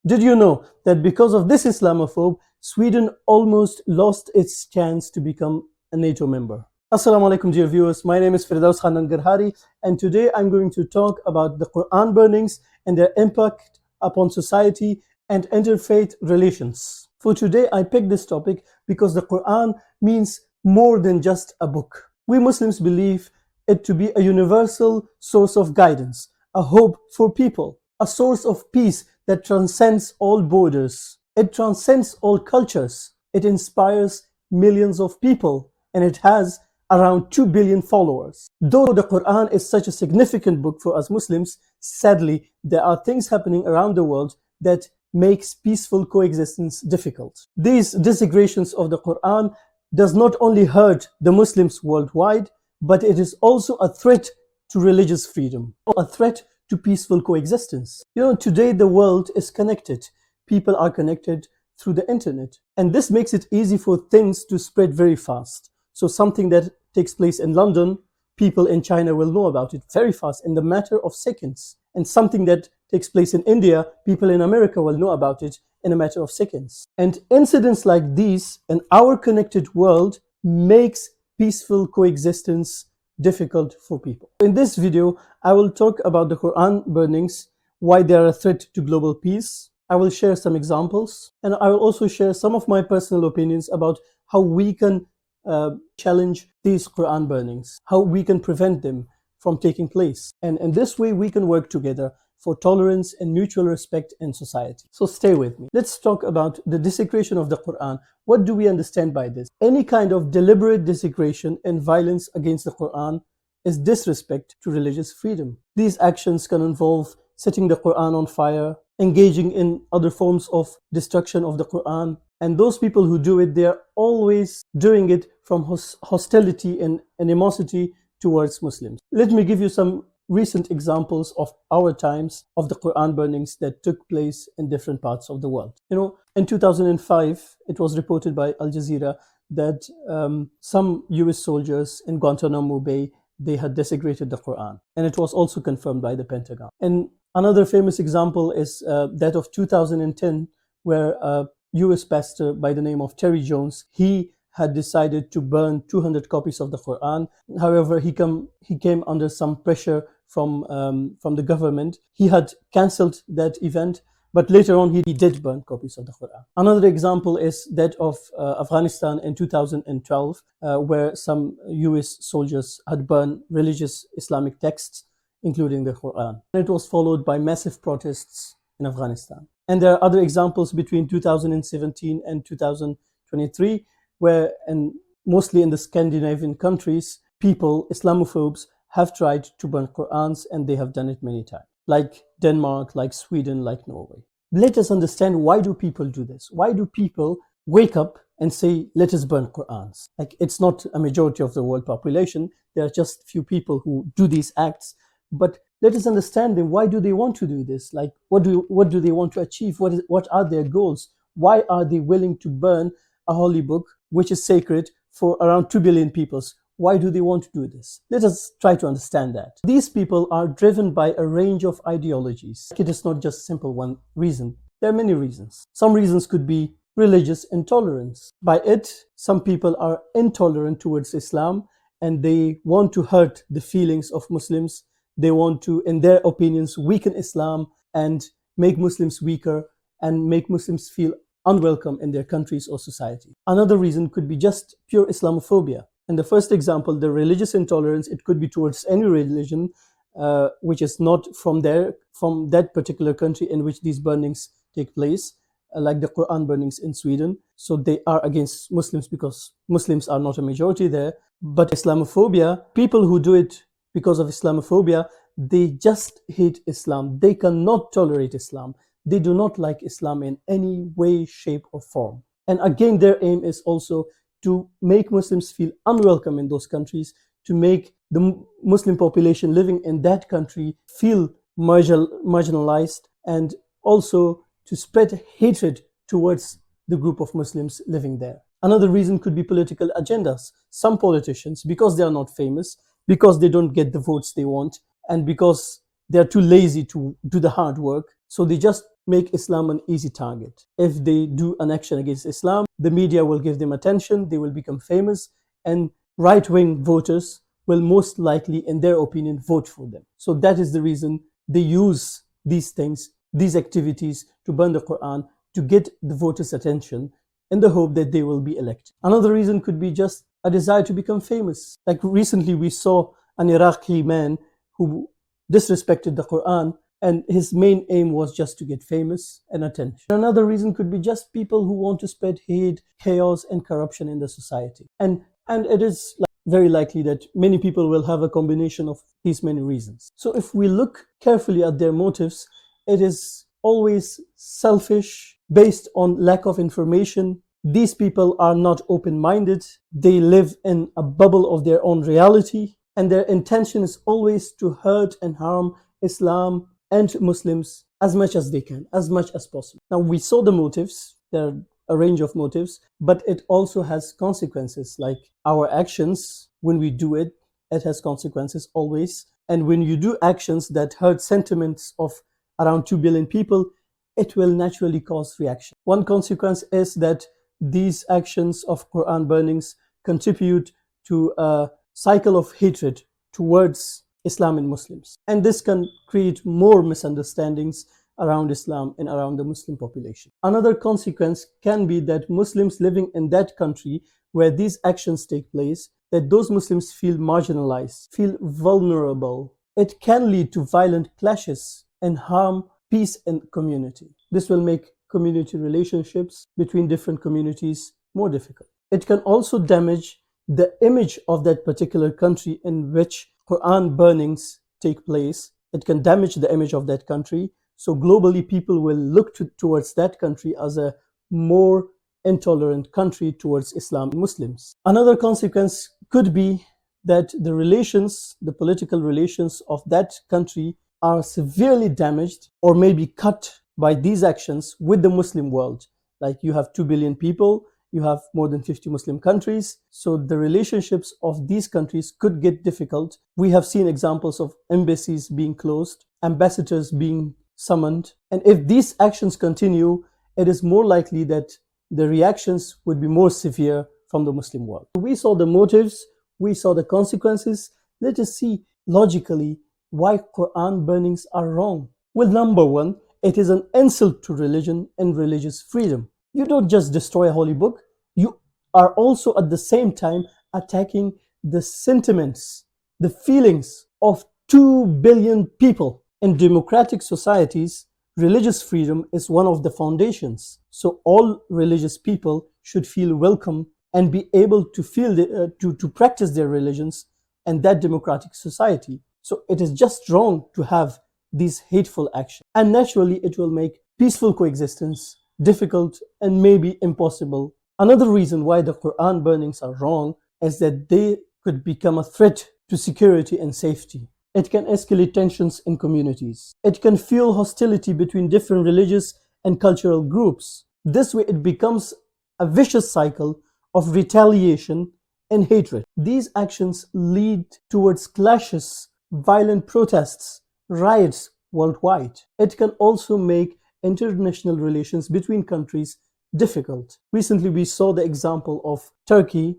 Did you know that because of this Islamophobe, Sweden almost lost its chance to become a NATO member? Assalamu alaikum, dear viewers. My name is Firdaus Khanan Garhari, and today I'm going to talk about the Quran burnings and their impact upon society and interfaith relations. For today, I picked this topic because the Quran means more than just a book. We Muslims believe it to be a universal source of guidance, a hope for people, a source of peace that transcends all borders. It transcends all cultures. It inspires millions of people, and it has around 2 billion followers. Though the Quran is such a significant book for us Muslims, sadly, there are things happening around the world that makes peaceful coexistence difficult. These desecrations of the Quran does not only hurt the Muslims worldwide, but it is also a threat to religious freedom, a threat to peaceful coexistence. You know, today the world is connected. People are connected through the internet, and this makes it easy for things to spread very fast. So something that takes place in London, people in China will know about it very fast in the matter of seconds. And something that takes place in India, people in America will know about it in a matter of seconds. And incidents like these in our connected world makes peaceful coexistence difficult for people. In this video, I will talk about the Quran burnings, why they are a threat to global peace. I will share some examples, and I will also share some of my personal opinions about how we can challenge these Quran burnings, how we can prevent them from taking place. And in this way, we can work together for tolerance and mutual respect in society. So stay with me. Let's talk about the desecration of the Quran. What do we understand by this? Any kind of deliberate desecration and violence against the Quran is disrespect to religious freedom. These actions can involve setting the Quran on fire, engaging in other forms of destruction of the Quran. And those people who do it, they are always doing it from hostility and animosity towards Muslims. Let me give you some recent examples of our times of the Quran burnings that took place in different parts of the world. You know, in 2005, it was reported by Al Jazeera that some US soldiers in Guantanamo Bay, they had desecrated the Quran. And it was also confirmed by the Pentagon. And another famous example is that of 2010, where a US pastor by the name of Terry Jones, he had decided to burn 200 copies of the Quran. However, he came under some pressure from the government. He had cancelled that event, but later on he did burn copies of the Quran. Another example is that of Afghanistan in 2012, where some US soldiers had burned religious Islamic texts, including the Quran. And it was followed by massive protests in Afghanistan. And there are other examples between 2017 and 2023, where, and mostly in the Scandinavian countries, people, Islamophobes, have tried to burn Qurans, and they have done it many times, like Denmark, like Sweden, like Norway. Let us understand, why do people do this? Why do people wake up and say, let us burn Qurans? Like, it's not a majority of the world population. There are just few people who do these acts, but let us understand them. Why do they want to do this? Like, what do they want to achieve? What are their goals? Why are they willing to burn a holy book, which is sacred for around 2 billion people? Why do they want to do this? Let us try to understand that. These people are driven by a range of ideologies. It is not just simple one reason. There are many reasons. Some reasons could be religious intolerance. By it, some people are intolerant towards Islam, and they want to hurt the feelings of Muslims. They want to, in their opinions, weaken Islam and make Muslims weaker and make Muslims feel unwelcome in their countries or society. Another reason could be just pure Islamophobia. In the first example, the religious intolerance, it could be towards any religion which is not from that particular country in which these burnings take place, like the Quran burnings in Sweden. So they are against Muslims because Muslims are not a majority there. But Islamophobia, people who do it because of Islamophobia, they just hate Islam. They cannot tolerate Islam. They do not like Islam in any way, shape, or form. And again, their aim is also to make Muslims feel unwelcome in those countries, to make the Muslim population living in that country feel marginalized, and also to spread hatred towards the group of Muslims living there. Another reason could be political agendas. Some politicians, because they are not famous, because they don't get the votes they want, and because they are too lazy to do the hard work, so they just make Islam an easy target. If they do an action against Islam, the media will give them attention, they will become famous, and right-wing voters will most likely, in their opinion, vote for them. So that is the reason they use these things, these activities to burn the Quran, to get the voters' attention in the hope that they will be elected. Another reason could be just a desire to become famous. Like recently we saw an Iraqi man who disrespected the Quran, and his main aim was just to get famous and attention. Another reason could be just people who want to spread hate, chaos, and corruption in the society. And it is very likely that many people will have a combination of these many reasons. So if we look carefully at their motives, it is always selfish, based on lack of information. These people are not open-minded. They live in a bubble of their own reality, and their intention is always to hurt and harm Islam and Muslims as much as they can, as much as possible. Now, we saw the motives. There are a range of motives, but it also has consequences. Like our actions, when we do it, it has consequences always. And when you do actions that hurt sentiments of around 2 billion people, it will naturally cause reaction. One consequence is that these actions of Quran burnings contribute to a cycle of hatred towards Islam and Muslims. And this can create more misunderstandings around Islam and around the Muslim population. Another consequence can be that Muslims living in that country where these actions take place, that those Muslims feel marginalized, feel vulnerable. It can lead to violent clashes and harm peace and community. This will make community relationships between different communities more difficult. It can also damage the image of that particular country in which Quran burnings take place. It can damage the image of that country. So globally, people will look towards that country as a more intolerant country towards Islam and Muslims. Another consequence could be that the relations, the political relations of that country are severely damaged or maybe cut by these actions with the Muslim world. Like you have 2 billion people, you have more than 50 Muslim countries. So the relationships of these countries could get difficult. We have seen examples of embassies being closed, ambassadors being summoned. And if these actions continue, it is more likely that the reactions would be more severe from the Muslim world. We saw the motives, we saw the consequences. Let us see logically why Quran burnings are wrong. Well, number one, it is an insult to religion and religious freedom. You don't just destroy a holy book, you are also at the same time attacking the sentiments, the feelings of 2 billion people. In democratic societies, religious freedom is one of the foundations. So all religious people should feel welcome and be able to feel to practice their religions in that democratic society. So it is just wrong to have these hateful actions. And naturally, it will make peaceful coexistence difficult and maybe impossible. Another reason why the Quran burnings are wrong is that they could become a threat to security and safety. It can escalate tensions in communities. It can fuel hostility between different religious and cultural groups. This way, it becomes a vicious cycle of retaliation and hatred. These actions lead towards clashes, violent protests, riots worldwide. It can also make international relations between countries difficult. Recently, we saw the example of Turkey,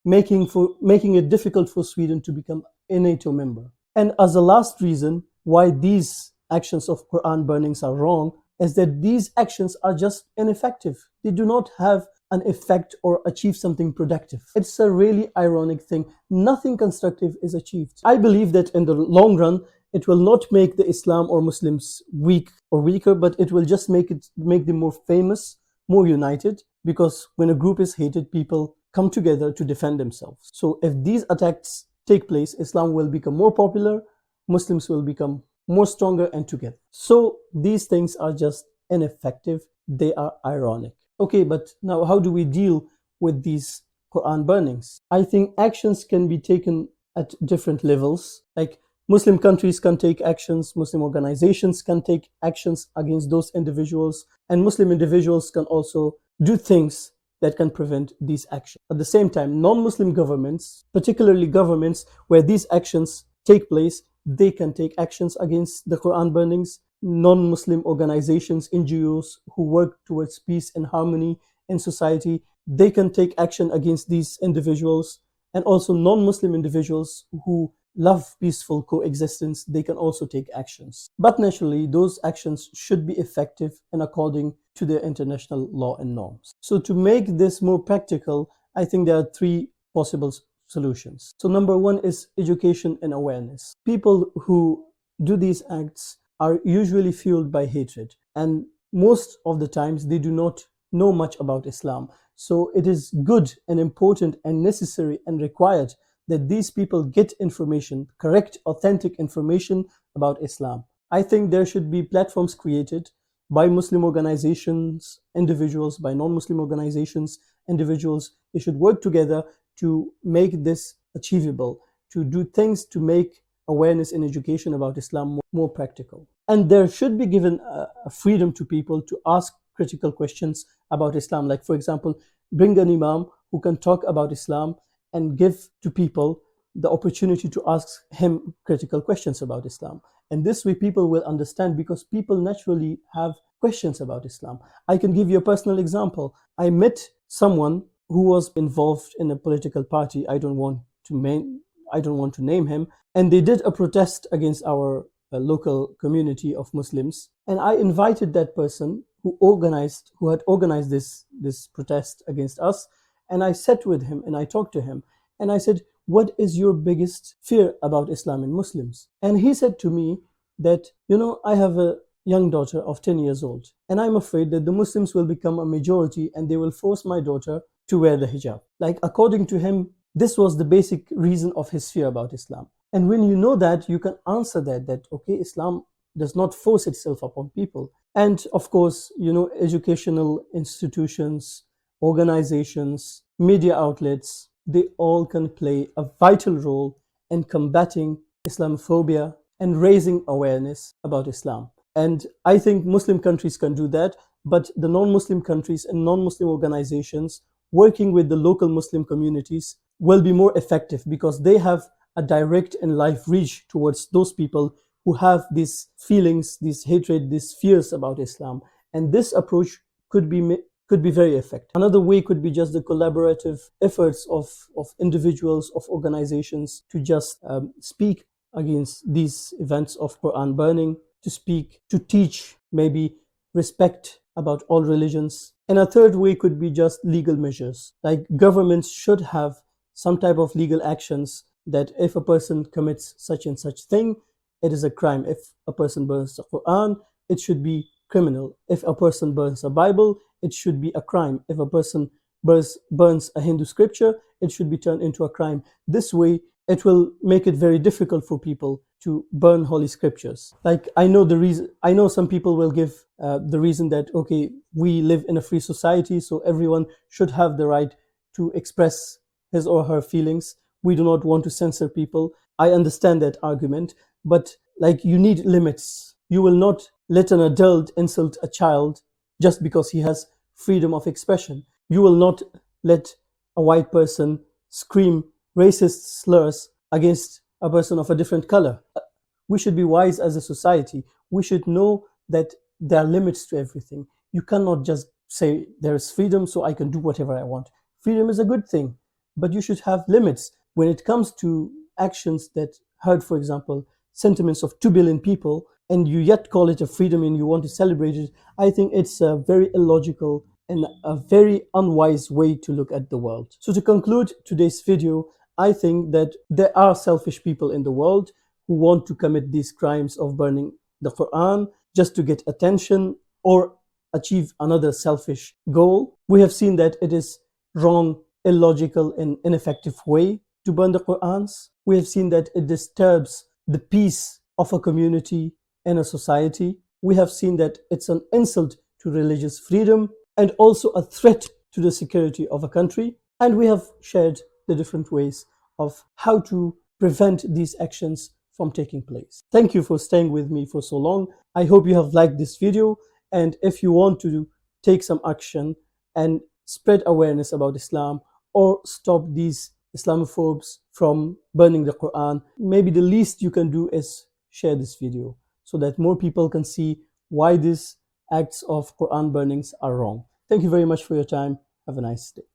making it difficult for Sweden to become a NATO member. And as a last reason why these actions of Quran burnings are wrong is that these actions are just ineffective. They do not have an effect or achieve something productive. It's a really ironic thing. Nothing constructive is achieved. I believe that in the long run, it will not make the Islam or Muslims weak or weaker, but it will just make them more famous, more united, because when a group is hated, people come together to defend themselves. So if these attacks take place, Islam will become more popular, Muslims will become more stronger and together. So these things are just ineffective. They are ironic. Okay, but now how do we deal with these Quran burnings? I think actions can be taken at different levels. Like Muslim countries can take actions, Muslim organizations can take actions against those individuals, and Muslim individuals can also do things that can prevent these actions. At the same time, non-Muslim governments, particularly governments where these actions take place, they can take actions against the Quran burnings. non-Muslim organizations, NGOs who work towards peace and harmony in society, they can take action against these individuals. And also non-Muslim individuals who love peaceful coexistence, they can also take actions. But naturally, those actions should be effective and according to the international law and norms. So to make this more practical, I think there are three possible solutions. So number one is education and awareness. People who do these acts are usually fueled by hatred, and most of the times they do not know much about Islam. So it is good and important and necessary and required that these people get information, correct, authentic information about Islam. I think there should be platforms created by Muslim organizations, individuals, by non-Muslim organizations, individuals. They should work together to make this achievable, to do things to make awareness and education about Islam more practical. And there should be given a freedom to people to ask critical questions about Islam. Like, for example, bring an imam who can talk about Islam and give to people the opportunity to ask him critical questions about Islam. And this way people will understand, because people naturally have questions about Islam. I can give you a personal example. I met someone who was involved in a political party. I don't want to name him. And they did a protest against our local community of Muslims. And I invited that person who had organized this protest against us. And I sat with him and I talked to him. And I said, what is your biggest fear about Islam and Muslims? And he said to me that, I have a young daughter of 10 years old. And I'm afraid that the Muslims will become a majority and they will force my daughter to wear the hijab. Like, according to him, this was the basic reason of his fear about Islam. And when you know that, you can answer that okay, Islam does not force itself upon people. And of course, educational institutions, organizations, media outlets, they all can play a vital role in combating Islamophobia and raising awareness about Islam. And I think Muslim countries can do that, but the non-Muslim countries and non-Muslim organizations working with the local Muslim communities will be more effective, because they have a direct and live reach towards those people who have these feelings, this hatred, these fears about Islam. And this approach could be very effective. Another way could be just the collaborative efforts of individuals, of organizations, to just speak against these events of Quran burning, to teach maybe respect about all religions. And a third way could be just legal measures. Like, governments should have some type of legal actions that if a person commits such and such thing, it is a crime. If a person burns the Quran, it should be criminal. If a person burns a Bible, it should be a crime. If a person burns a Hindu scripture, it should be turned into a crime. This way, it will make it very difficult for people to burn holy scriptures. Like, I know some people will give the reason that, okay, we live in a free society, so everyone should have the right to express his or her feelings. We do not want to censor people. I understand that argument, but like, you need limits. You will not let an adult insult a child just because he has freedom of expression. You will not let a white person scream racist slurs against a person of a different color. We should be wise as a society. We should know that there are limits to everything. You cannot just say there is freedom, so I can do whatever I want. Freedom is a good thing, but you should have limits. When it comes to actions that hurt, for example, sentiments of 2 billion people, and you yet call it a freedom and you want to celebrate it, I think it's a very illogical and a very unwise way to look at the world. So to conclude today's video, I think that there are selfish people in the world who want to commit these crimes of burning the Quran just to get attention or achieve another selfish goal. We have seen that it is wrong, illogical, and ineffective way to burn the Qurans. We have seen that it disturbs the peace of a community and a society. We have seen that it's an insult to religious freedom and also a threat to the security of a country. And we have shared the different ways of how to prevent these actions from taking place. Thank you for staying with me for so long. I hope you have liked this video, and if you want to take some action and spread awareness about Islam or stop these Islamophobes from burning the Quran, maybe the least you can do is share this video. so that more people can see why these acts of Quran burnings are wrong. Thank you very much for your time. Have a nice day.